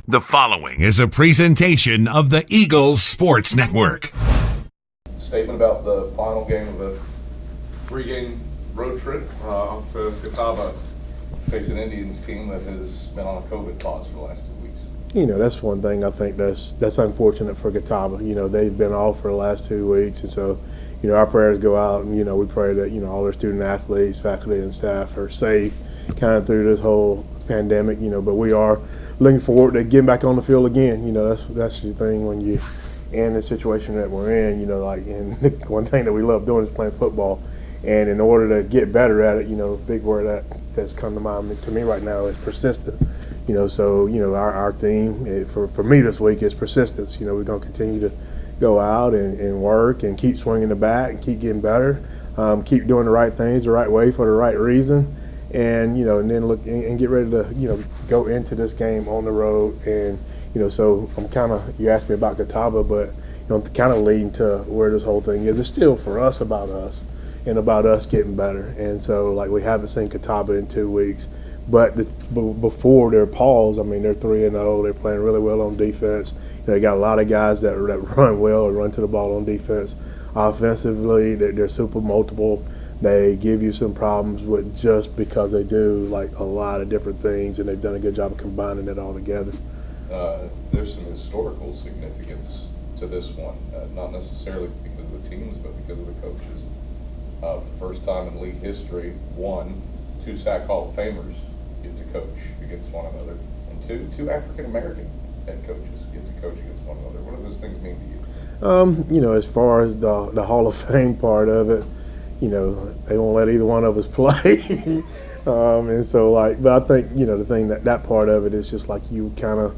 The following is a presentation of the Eagles Sports Network. Statement about the final game of the three-game road trip off to Catawba, facing an Indians team that has been on a COVID pause for the last 2 weeks. You know, that's one thing I think that's unfortunate for Catawba. You know, they've been off for the last 2 weeks, and so, you know, our prayers go out, and, you know, we pray that, you know, all our student athletes, faculty, and staff are safe kind of through this whole pandemic, you know, but we are looking forward to getting back on the field again. You know, that's the thing when you in the situation that we're in, you know, like, and one thing that we love doing is playing football. And in order to get better at it, you know, big word that's come to mind to me right now is persistent. You know, so, you know, our theme for me this week is persistence. You know, we're going to continue to go out and work and keep swinging the bat and keep getting better, keep doing the right things the right way for the right reason. And, you know, and then look and get ready to, you know, go into this game on the road. And, you know, so I'm kind of, you asked me about Catawba, but, you know, kind of leading to where this whole thing is. It's still for us about us and about us getting better. And so, like, we haven't seen Catawba in 2 weeks. But before their pause, I mean, they're 3-0. They're playing really well on defense. You know, they got a lot of guys that run well or run to the ball on defense. Offensively, they're super multiple. They give you some problems with just because they do like a lot of different things, and they've done a good job of combining it all together. There's some historical significance to this one, not necessarily because of the teams, but because of the coaches. For the first time in league history, two SAC Hall of Famers get to coach against one another, and two African-American head coaches get to coach against one another. What do those things mean to you? You know, as far as the Hall of Fame part of it, you know, they won't let either one of us play. And so, like, but I think, you know, the thing that part of it is just like you kind of,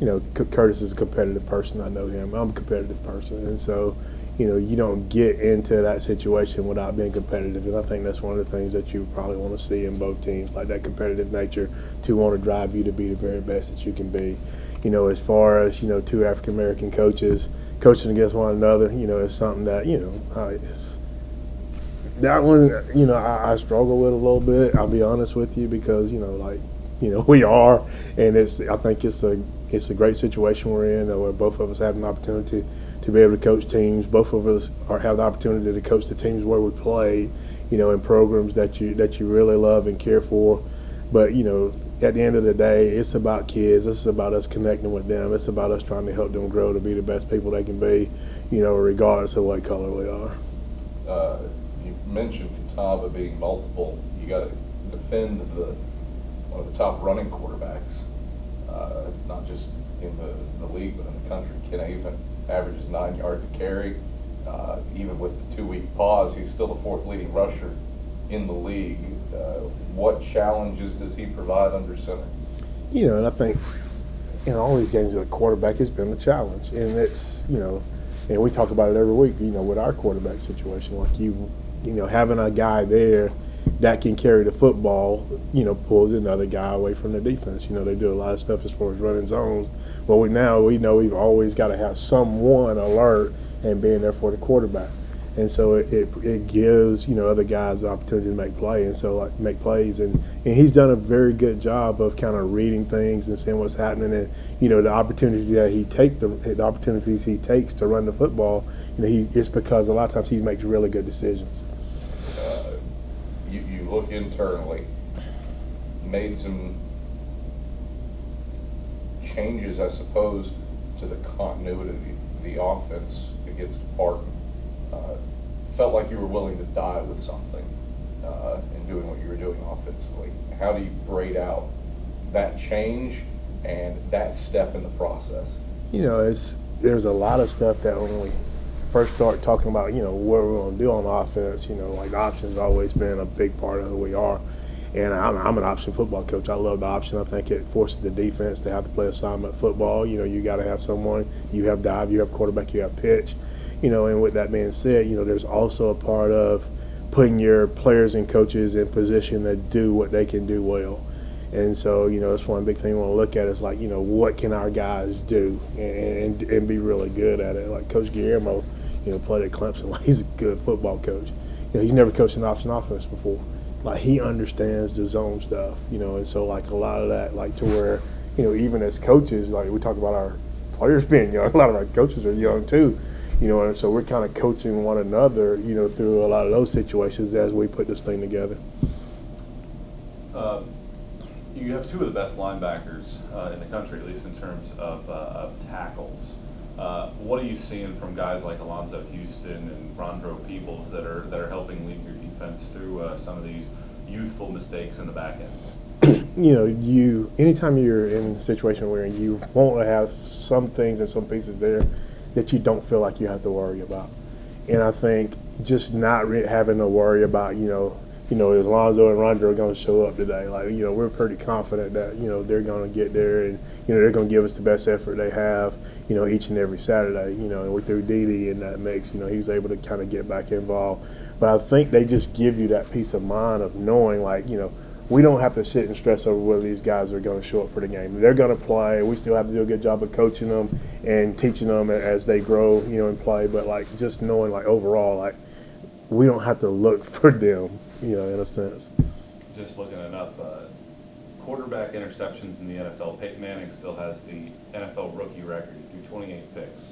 you know, Curtis is a competitive person. I know him. I'm a competitive person. And so, you know, you don't get into that situation without being competitive. And I think that's one of the things that you probably want to see in both teams, like that competitive nature to want to drive you to be the very best that you can be. You know, as far as, you know, two African-American coaches coaching against one another, you know, it's something that, you know, that one, you know, I struggle with a little bit. I'll be honest with you because, you know, like, you know, we are, and I think it's a great situation we're in where both of us have an opportunity to be able to coach teams. Both of us have the opportunity to coach the teams where we play, you know, in programs that you really love and care for. But, you know, at the end of the day, it's about kids. It's about us connecting with them. It's about us trying to help them grow to be the best people they can be, you know, regardless of what color we are. You mentioned Catawba being multiple. You got to defend one of the top running quarterbacks, not just in the league but in the country. Ken Avent averages 9 yards a carry. Even with the 2-week pause, he's still the fourth leading rusher in the league. What challenges does he provide under center? You know, and I think in all these games, the quarterback has been a challenge, and it's, you know, and we talk about it every week. You know, with our quarterback situation, like you know, having a guy there that can carry the football, you know, pulls another guy away from the defense. You know, they do a lot of stuff as far as running zones. But we know we've always got to have someone alert and being there for the quarterback. And so it gives, you know, other guys the opportunity to make plays. And he's done a very good job of kind of reading things and seeing what's happening. And, you know, the opportunities that the opportunities he takes to run the football, you know, it's because a lot of times he makes really good decisions. You look internally, made some changes, I suppose, to the continuity of the offense against Barton. Felt like you were willing to die with something in doing what you were doing offensively. How do you grade out that change and that step in the process? You know, there's a lot of stuff that when we first start talking about, you know, what we're going to do on offense, you know, like options always been a big part of who we are. And I'm an option football coach. I love the option. I think it forces the defense to have to play assignment football. You know, you got to have someone. You have dive, you have quarterback, you have pitch. You know, and with that being said, you know, there's also a part of putting your players and coaches in position to do what they can do well. And so, you know, that's one big thing we want to look at is like, you know, what can our guys do and be really good at it. Like Coach Guillermo, you know, played at Clemson. He's a good football coach. You know, he's never coached an option offense before. Like, he understands the zone stuff, you know, and so, like, a lot of that, like, to where, even as coaches, like we talk about our players being young, a lot of our coaches are young too, and so we're kind of coaching one another, through a lot of those situations as we put this thing together. You have two of the best linebackers in the country, at least in terms of tackles. What are you seeing from guys like Alonzo Houston and Rondro Peoples that are helping lead your defense through some of these youthful mistakes in the back end? Anytime you're in a situation where you want to have some things and some pieces there that you don't feel like you have to worry about. And I think just not having to worry about, is Lonzo and Rondre going to show up today? Like, we're pretty confident that, they're going to get there and, they're going to give us the best effort they have, each and every Saturday, and we threw Dede in that mix, he was able to kind of get back involved. But I think they just give you that peace of mind of knowing, like, we don't have to sit and stress over whether these guys are going to show up for the game. They're going to play. We still have to do a good job of coaching them and teaching them as they grow, and play. But, like, just knowing, like, overall, like, we don't have to look for them, in a sense. Just looking it up, quarterback interceptions in the NFL. Peyton Manning still has the NFL rookie record. He threw 28 picks.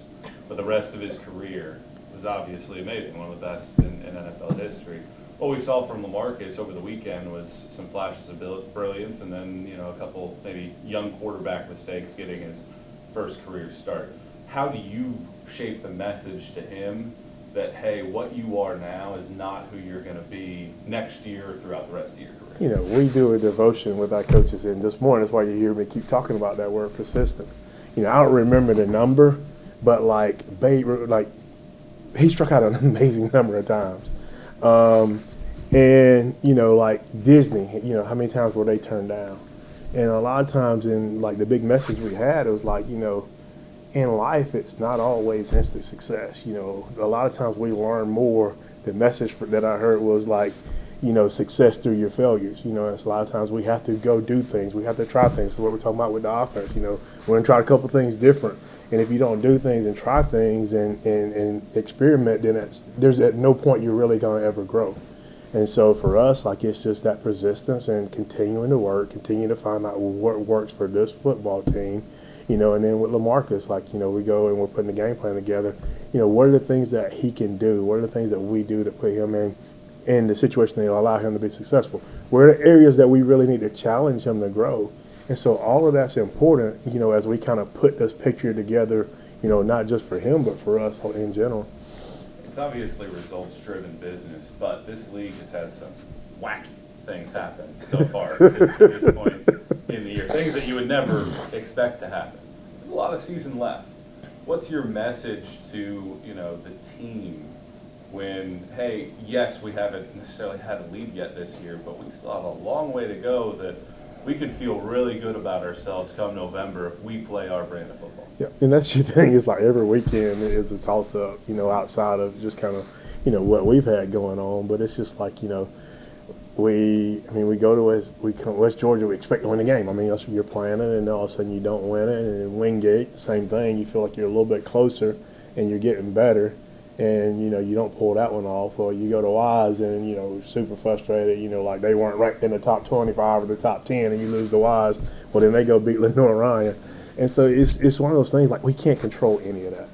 But the rest of his career was obviously amazing, one of the best in NFL history. What we saw from LaMarcus over the weekend was some flashes of brilliance and then, a couple maybe young quarterback mistakes getting his first career start. How do you shape the message to him that, hey, what you are now is not who you're going to be next year or throughout the rest of your career? We do a devotion with our coaches, and this morning that's why you hear me keep talking about that word persistent. I don't remember the number, but he struck out an amazing number of times. And, like Disney, how many times were they turned down? And a lot of times in, like, the big message we had, it was like, in life, it's not always instant success. A lot of times we learn more. The message that I heard was like, success through your failures. It's a lot of times we have to go do things. We have to try things. That's what we're talking about with the offense. We're going to try a couple things different. And if you don't do things and try things and experiment, then there's at no point you're really going to ever grow. And so for us, like, it's just that persistence and continuing to work, continue to find out what works for this football team, and then with LaMarcus, like, we go and we're putting the game plan together. What are the things that he can do? What are the things that we do to put him in the situation that will allow him to be successful? Where are the areas that we really need to challenge him to grow? And so all of that's important, as we kind of put this picture together, not just for him, but for us in general. It's obviously results-driven business, but this league has had some wacky things happen so far to this point in the year. Things that you would never expect to happen. There's a lot of season left. What's your message to, the team when, hey, yes, we haven't necessarily had a lead yet this year, but we still have a long way to go that we could feel really good about ourselves come November if we play our brand of football? Yeah, and that's the thing is, like, every weekend is a toss-up, outside of just kind of, what we've had going on. But it's just like, we go to West Georgia, we expect to win the game. I mean, you're playing it, and all of a sudden you don't win it. And in Wingate, same thing. You feel like you're a little bit closer, and you're getting better, and you don't pull that one off. Or you go to Wise, and super frustrated. Like they weren't ranked in the top 25 or the top 10, and you lose to Wise. Well, then they go beat Lenore Ryan, and so it's one of those things, like, we can't control any of that.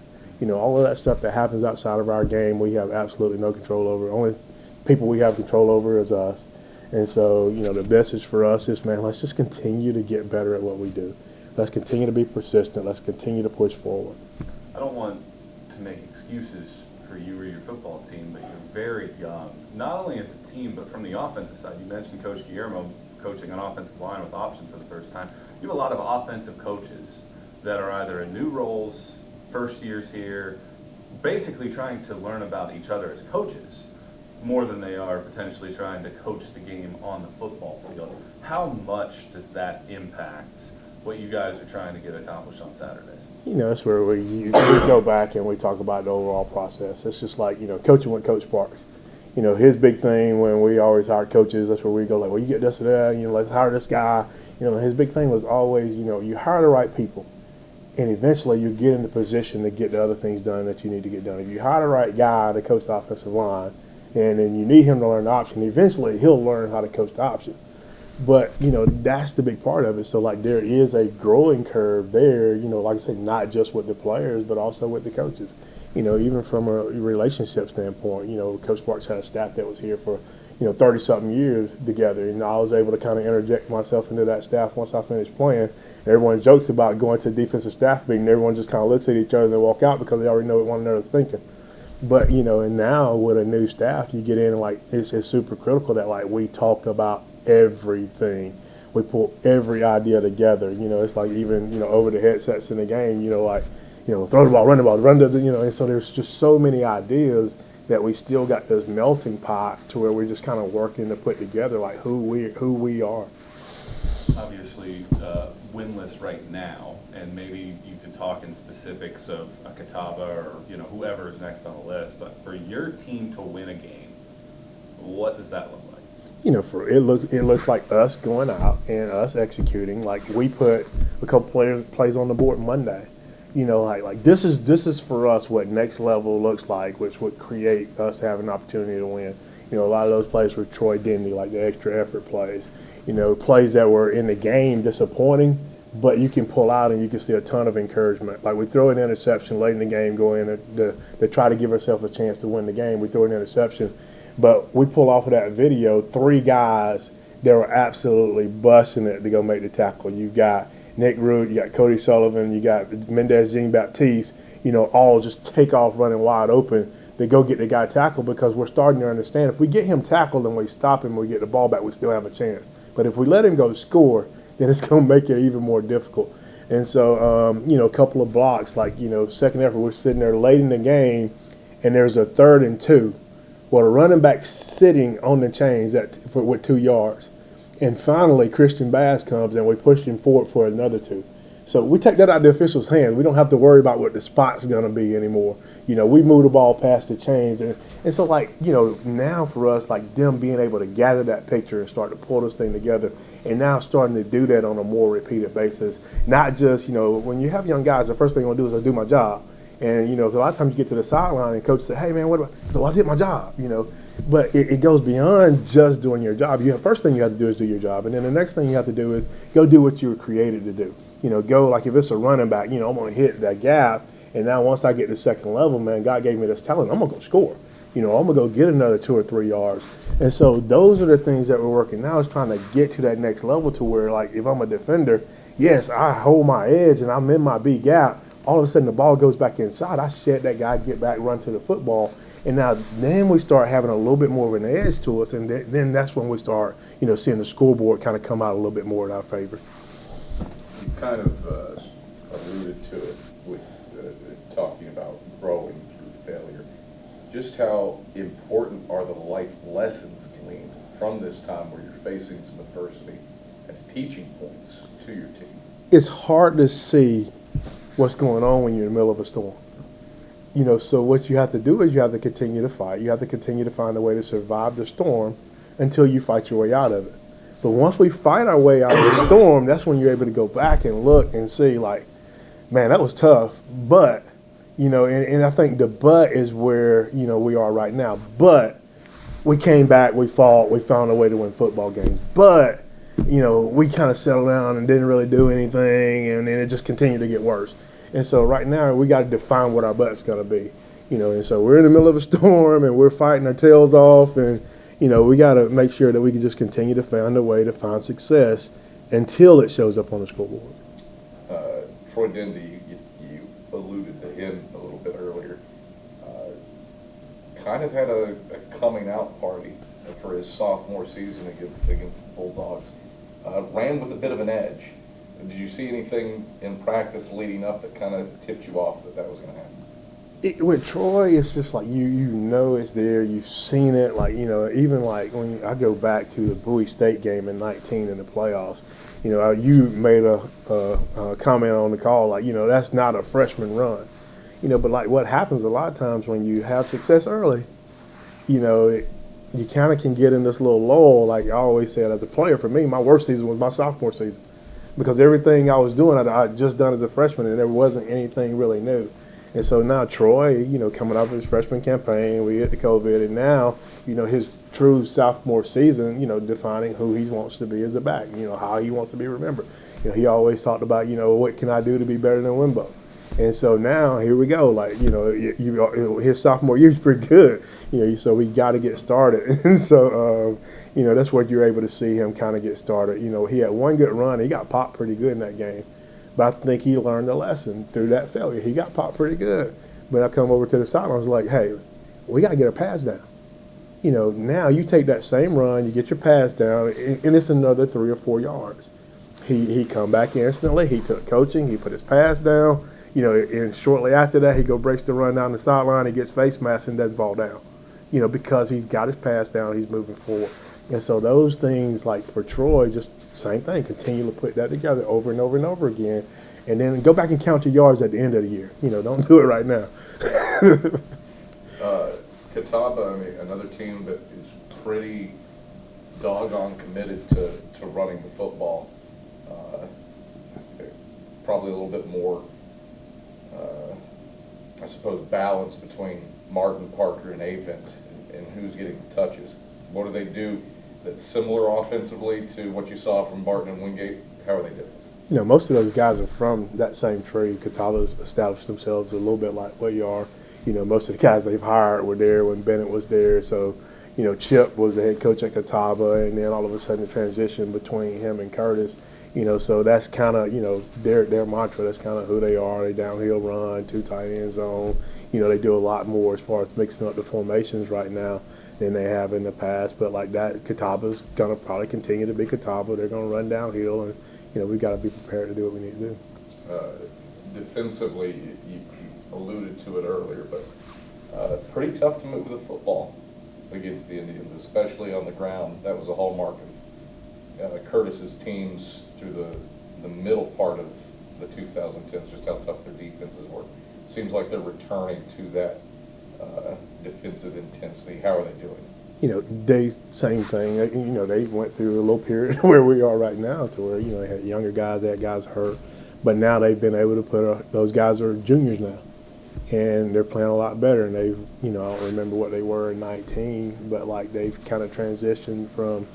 All of that stuff that happens outside of our game, we have absolutely no control over. Only people we have control over is us. And so, the message for us is, man, let's just continue to get better at what we do. Let's continue to be persistent. Let's continue to push forward. I don't want to make excuses for you or your football team, but you're very young, not only as a team, but from the offensive side. You mentioned Coach Guillermo coaching an offensive line with options for the first time. You have a lot of offensive coaches that are either in new roles, first years here, basically trying to learn about each other as coaches more than they are potentially trying to coach the game on the football field. How much does that impact what you guys are trying to get accomplished on Saturdays? That's where we go back and we talk about the overall process. It's just like, coaching with Coach Parks. His big thing when we always hire coaches, that's where we go, like, well, you get this or that, let's hire this guy. His big thing was always, you hire the right people, and eventually you get in the position to get the other things done that you need to get done. If you hire the right guy to coach the offensive line, and then you need him to learn the option, eventually he'll learn how to coach the option. But, that's the big part of it. So, like, there is a growing curve there, like I said, not just with the players, but also with the coaches. Even from a relationship standpoint, Coach Sparks had a staff that was here for, 30-something years together. I was able to kind of interject myself into that staff once I finished playing. Everyone jokes about going to the defensive staff meeting. Everyone just kind of looks at each other and they walk out because they already know what one another's thinking. But, and now with a new staff, you get in, like, it's super critical that, like, we talk about everything. We pull every idea together. It's like even, over the headsets in the game, throw the ball, run the ball, and so there's just so many ideas that we still got this melting pot to where we're just kind of working to put together, like, who we are. Obviously, winless right now, and maybe you could talk in specifics of a Catawba or, whoever is next on the list, but for your team to win a game, what does that look like? It looks like us going out and us executing. Like, we put a couple plays on the board Monday. Like this is for us what next level looks like, which would create us having an opportunity to win. A lot of those plays were Troy Dendy, like the extra effort plays. Plays that were in the game disappointing, but you can pull out and you can see a ton of encouragement. Like, we throw an interception late in the game, go in to try to give ourselves a chance to win the game. We throw an interception. But we pull off of that video 3 guys that were absolutely busting it to go make the tackle. You got Nick Root, you got Cody Sullivan, you got Mendez Jean-Baptiste, all just take off running wide open to go get the guy tackled, because we're starting to understand if we get him tackled and we stop him, we get the ball back, we still have a chance. But if we let him go score, then it's going to make it even more difficult. And so, a couple of blocks, like, second effort, we're sitting there late in the game, and there's a 3rd and 2. Well, the running back sitting on the chains with 2 yards. And finally, Christian Bass comes, and we push him forward for another 2. So we take that out of the official's hand. We don't have to worry about what the spot's going to be anymore. We move the ball past the chains. And so, like, now for us, like, them being able to gather that picture and start to pull this thing together, and now starting to do that on a more repeated basis. Not just, when you have young guys, the first thing you want to do is do my job. And, a lot of times you get to the sideline and coach say, hey, man, what about? So, well, I did my job, But it goes beyond just doing your job. First thing you have to do is do your job. And then the next thing you have to do is go do what you were created to do. Go, like, if it's a running back, I'm going to hit that gap. And now once I get to second level, man, God gave me this talent. I'm going to go score. I'm going to go get another 2 or 3 yards. And so those are the things that we're working now, is trying to get to that next level to where, like, if I'm a defender, yes, I hold my edge and I'm in my B gap. All of a sudden the ball goes back inside. I shed that guy, get back, run to the football. And now then we start having a little bit more of an edge to us, and then that's when we start, seeing the scoreboard kind of come out a little bit more in our favor. You kind of alluded to it with talking about growing through failure. Just how important are the life lessons gleaned from this time where you're facing some adversity as teaching points to your team? It's hard to see what's going on when you're in the middle of a storm. So what you have to do is you have to continue to fight. You have to continue to find a way to survive the storm until you fight your way out of it. But once we fight our way out of the storm, that's when you're able to go back and look and see, like, man, that was tough. But, and I think the but is where, we are right now. But we came back, we fought, we found a way to win football games. But, we kind of settled down and didn't really do anything, and then it just continued to get worse. And so right now we got to define what our butt's going to be, and so we're in the middle of a storm and we're fighting our tails off, and, we got to make sure that we can just continue to find a way to find success until it shows up on the scoreboard. Troy Dendy, you alluded to him a little bit earlier, kind of had a coming out party for his sophomore season against the Bulldogs. Ran with a bit of an edge. Did you see anything in practice leading up that kind of tipped you off that was going to happen? With Troy, it's just like it's there. You've seen it. Like, even like when I go back to the Bowie State game in 19 in the playoffs, you made a comment on the call, like, that's not a freshman run. But like what happens a lot of times when you have success early, you kind of can get in this little lull. Like I always said, as a player, for me, my worst season was my sophomore season, because everything I was doing, I'd just done as a freshman, and there wasn't anything really new. And so now Troy, coming off of his freshman campaign, we hit the COVID, and now, his true sophomore season, defining who he wants to be as a back, how he wants to be remembered. He always talked about, what can I do to be better than Wimbo? And so now here we go. Like, his sophomore year is pretty good. So we got to get started. And so, that's where you're able to see him kind of get started. He had one good run. He got popped pretty good in that game. But I think he learned a lesson through that failure. He got popped pretty good. But I come over to the sideline, I was like, hey, we got to get a pass down. Now you take that same run, you get your pass down, and it's another 3 or 4 yards. He come back instantly. He took coaching. He put his pass down. And shortly after that, he breaks the run down the sideline. He gets face mask and doesn't fall down. Because he's got his pass down. He's moving forward. And so those things, like for Troy, just same thing. Continue to put that together over and over and over again, and then go back and count your yards at the end of the year. Don't do it right now. Catawba, another team that is pretty doggone committed to running the football. Probably a little bit more, I suppose, balance between Martin, Parker, and Avent and who's getting the touches. What do they do that's similar offensively to what you saw from Barton and Wingate? How are they different? Most of those guys are from that same tree. Catawba's established themselves a little bit like what you are. Most of the guys they've hired were there when Bennett was there. So, Chip was the head coach at Catawba, and then all of a sudden the transition between him and Curtis. So that's kind of, their mantra. That's kind of who they are. They downhill run, 2 tight end zone. They do a lot more as far as mixing up the formations right now than they have in the past. But like that, Catawba's going to probably continue to be Catawba. They're going to run downhill, and we've got to be prepared to do what we need to do. Defensively, you alluded to it earlier, but pretty tough to move the football against the Indians, especially on the ground. That was a hallmark of Curtis's teams through the middle part of the 2010s, just how tough their defenses were. Seems like they're returning to that defensive intensity. How are they doing? They same thing. They went through a little period where we are right now, to where they had younger guys, they had guys hurt, but now they've been able to put those guys are juniors now, and they're playing a lot better. And they've, I don't remember what they were in 19, but like they've kind of transitioned from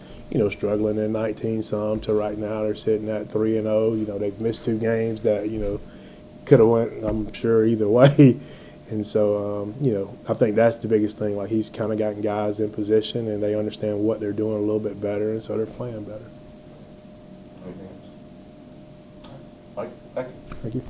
struggling in 19 some to right now they're sitting at 3-0. They've missed 2 games that could have went, I'm sure, either way. And so, I think that's the biggest thing. Like, he's kind of gotten guys in position, and they understand what they're doing a little bit better, and so they're playing better. Anything else? Mike, thank you. Thank you.